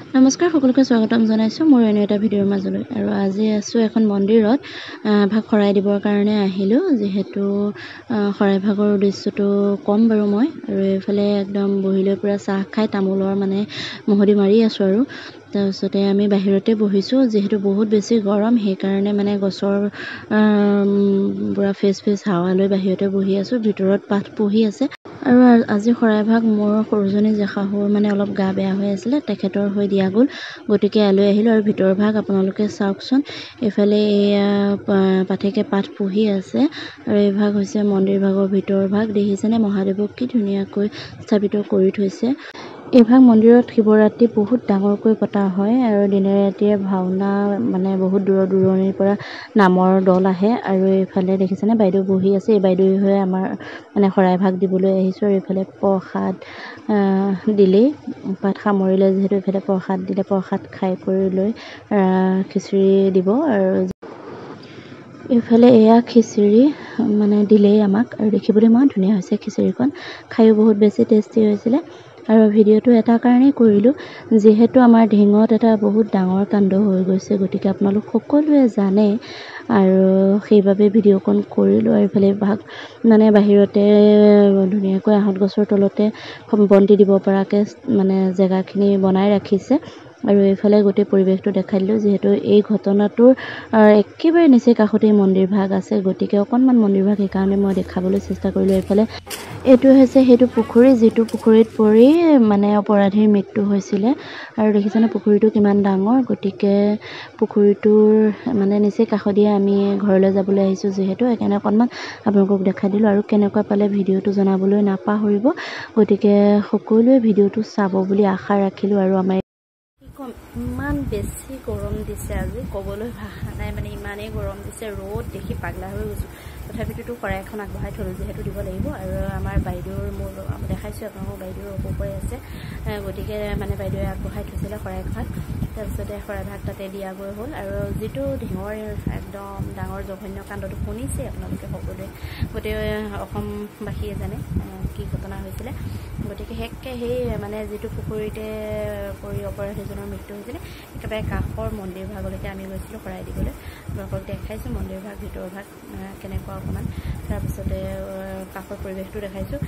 নমস্কাৰ সকলোকে স্বাগতম জনাইছো মোৰ এনে এটা ভিডিঅ'ৰ মাজলৈ আৰু আজি আছো এখন মন্দিৰত ভাগ খৰাই দিবৰ কাৰণে আহিলো যেহেতু খৰাই ভাগৰ উদ্দেশ্যটো কম বাৰু মই আৰু এফালে একদম বহিলৈ পুৰা চাহ খাই তামোলৰ মানে মহদি মাৰি আছো আৰু তাৰপিছতে আমি বাহিৰতে বহিছো যেহেতু বহুত বেছি গৰম সেই কাৰণে মানে গছৰ পুৰা ফেচ হাৱা লৈ বাহিৰতে বহি আছো ভিতৰত পাঠ পঢ়ি আছে আৰু আজি খৰাই ভাগ মোৰ সৰুজনী জেখাহুৰ মানে অলপ গা বেয়া হৈ আছিল তেখেতৰ হৈ দিয়া গ'ল গতিকে আলৈ আহিলো আৰু ভিতৰ ভাগ আপোনালোকে চাওকচোন এফালে এয়া পাঠকে পাঠ পঢ়ি আছে আৰু এই ভাগ হৈছে মন্দিৰ ভাগৰ ভিতৰ ভাগ দেখিছেনে মহাদেৱক কি ধুনীয়াকৈ স্থাপিত কৰি থৈছে এই ভাগ মন্দিৰত শিৱৰাত্ৰি বহুত ডাঙৰকৈ পতা হয় আৰু দিনে ৰাতিয়ে ভাওনা মানে বহুত দূৰণিৰ পৰা নামৰ দল আহে আৰু এইফালে দেখিছেনে বাইদেউ বহি আছে এই বাইদেউ হৈ আমাৰ মানে শৰাই ভাগ দিবলৈ আহিছো আৰু এইফালে প্ৰসাদ দিলেই পাঠ সামৰিলে যেহেতু এইফালে প্ৰসাদ দিলে প্ৰসাদ খাই কৰি লৈ খিচিৰি দিব আৰু এইফালে এয়া খিচিৰি মানে দিলেই আমাক আৰু দেখিবলৈ ইমান ধুনীয়া হৈছে খিচিৰিখন খায়ো বহুত বেছি টেষ্টি হৈছিলে আৰু ভিডিঅ'টো এটা কাৰণেই কৰিলোঁ যিহেতু আমাৰ ঢিঙত এটা বহুত ডাঙৰ কাণ্ড হৈ গৈছে গতিকে আপোনালোক সকলোৱে জানে আৰু সেইবাবে ভিডিঅ'খন কৰিলোঁ আৰু এইফালে ভাগ মানে বাহিৰতে ধুনীয়াকৈ আহঁত গছৰ তলতে বন্তি দিব পৰাকৈ মানে জেগাখিনি বনাই ৰাখিছে আৰু এইফালে গোটেই পৰিৱেশটো দেখাই দিলোঁ যিহেতু এই ঘটনাটোৰ একেবাৰে নিচেই কাষতেই মন্দিৰ ভাগ আছে গতিকে অকণমান মন্দিৰ ভাগ সেইকাৰণে মই দেখাবলৈ চেষ্টা কৰিলোঁ এইফালে এইটো হৈছে সেইটো পুখুৰী যিটো পুখুৰীত পৰি মানে অপৰাধীৰ মৃত্যু হৈছিলে আৰু দেখিছেনে পুখুৰীটো কিমান ডাঙৰ গতিকে পুখুৰীটোৰ মানে নিচেই কাষদিয়ে আমি ঘৰলৈ যাবলৈ আহিছোঁ যিহেতু সেইকাৰণে অকণমান আপোনালোকক দেখাই দিলোঁ আৰু কেনেকুৱা পালে ভিডিঅ'টো জনাবলৈ নাপাহৰিব গতিকে সকলোৱে ভিডিঅ'টো চাব বুলি আশা ৰাখিলোঁ আৰু আমাৰ ইমান বেছি গৰম দিছে আজি ক'বলৈ ভাষা নাই মানে ইমানেই গৰম দিছে ৰ'দ দেখি পাগলা হৈ গৈছোঁ তথাপিতো শৰাই এখন আগবঢ়াই থলোঁ যিহেতু দিব লাগিব আৰু আমাৰ বাইদেউৰ মোৰ দেখাইছোঁ আপোনালোকক বাইদেউৰ অসুখ হৈ আছে গতিকে মানে বাইদেৱে আগবঢ়াই থৈছিলে শৰাইখন তাৰপিছতে শৰাই ভাগ তাতে দিয়া গৈ হ'ল আৰু যিটো ঢিঙৰ একদম ডাঙৰ জঘন্য কাণ্ডটো শুনিছে আপোনালোকে সকলোৱে গোটেই অসমবাসীয়ে জানে কি ঘটনা হৈছিলে গতিকে সেই মানে যিটো পুখুৰীতে পৰি অপৰাধীজনৰ মৃত্যু হৈছিলে একেবাৰে কাষৰ মন্দিৰ ভাগলৈকে আমি গৈছিলোঁ শৰাই দিবলৈ আপোনালোকক দেখাইছোঁ মন্দিৰ ভাগ ভিতৰ ভাগ কেনেকুৱা অকণমান তাৰপিছতে কাষৰ পৰিৱেশটো দেখাইছোঁ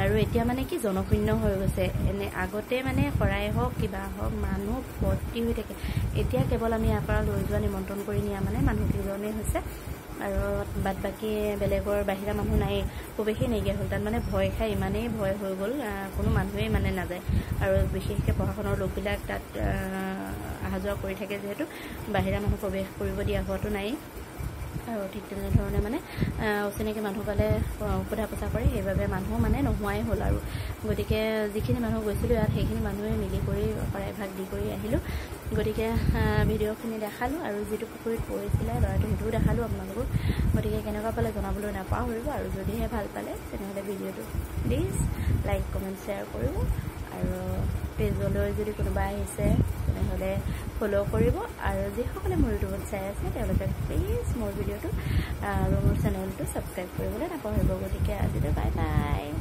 আৰু এতিয়া মানে কি জনশূন্য হৈ গৈছে এনে আগতে মানে শৰাই হওক কিবা হওক মানুহ ভৰ্তি হৈ থাকে এতিয়া কেৱল আমি ইয়াৰ পৰা লৈ যোৱা নিমন্ত্ৰণ কৰি নিয়া মানে মানুহকেইজনেই হৈছে আৰু বাদ বাকী বেলেগৰ বাহিৰা মানুহ নাই প্ৰৱেশেই নাইকিয়া হ'ল তাত মানে ভয় খাই ইমানেই ভয় হৈ গ'ল কোনো মানুহেই মানে নাযায় আৰু বিশেষকৈ প্ৰশাসনৰ লোকবিলাক তাত অহা যোৱা কৰি থাকে যিহেতু বাহিৰা মানুহ প্ৰৱেশ কৰিব দিয়া হোৱাটো নাই আৰু ঠিক তেনেধৰণে মানে অচিনাকি মানুহ পালে সোধা পোছা কৰে সেইবাবে মানুহ মানে নোহোৱাই হ'ল আৰু গতিকে যিখিনি মানুহ গৈছিলোঁ ইয়াত সেইখিনি মানুহে মিলি কৰি শৰাই ভাগ দি কৰি আহিলোঁ গতিকে ভিডিঅ'খিনি দেখালোঁ আৰু যিটো পুখুৰীত পৰিছিলে ল'ৰাটো সেইটোও দেখালোঁ আপোনালোকক গতিকে কেনেকুৱা পালে জনাবলৈ নাপাহৰিব আৰু যদিহে ভাল পালে তেনেহ'লে ভিডিঅ'টো প্লিজ লাইক কমেণ্ট শ্বেয়াৰ কৰিব আৰু পেজলৈ যদি কোনোবা আহিছে তেনেহ'লে ফ'ল' কৰিব আৰু যিসকলে মোৰ ইউটিউবত চাই আছে তেওঁলোকে প্লিজ মোৰ ভিডিঅ'টো আৰু মোৰ চেনেলটো ছাবস্ক্ৰাইব কৰিবলৈ নাপাহৰিব গতিকে আজিলৈ বাই বাই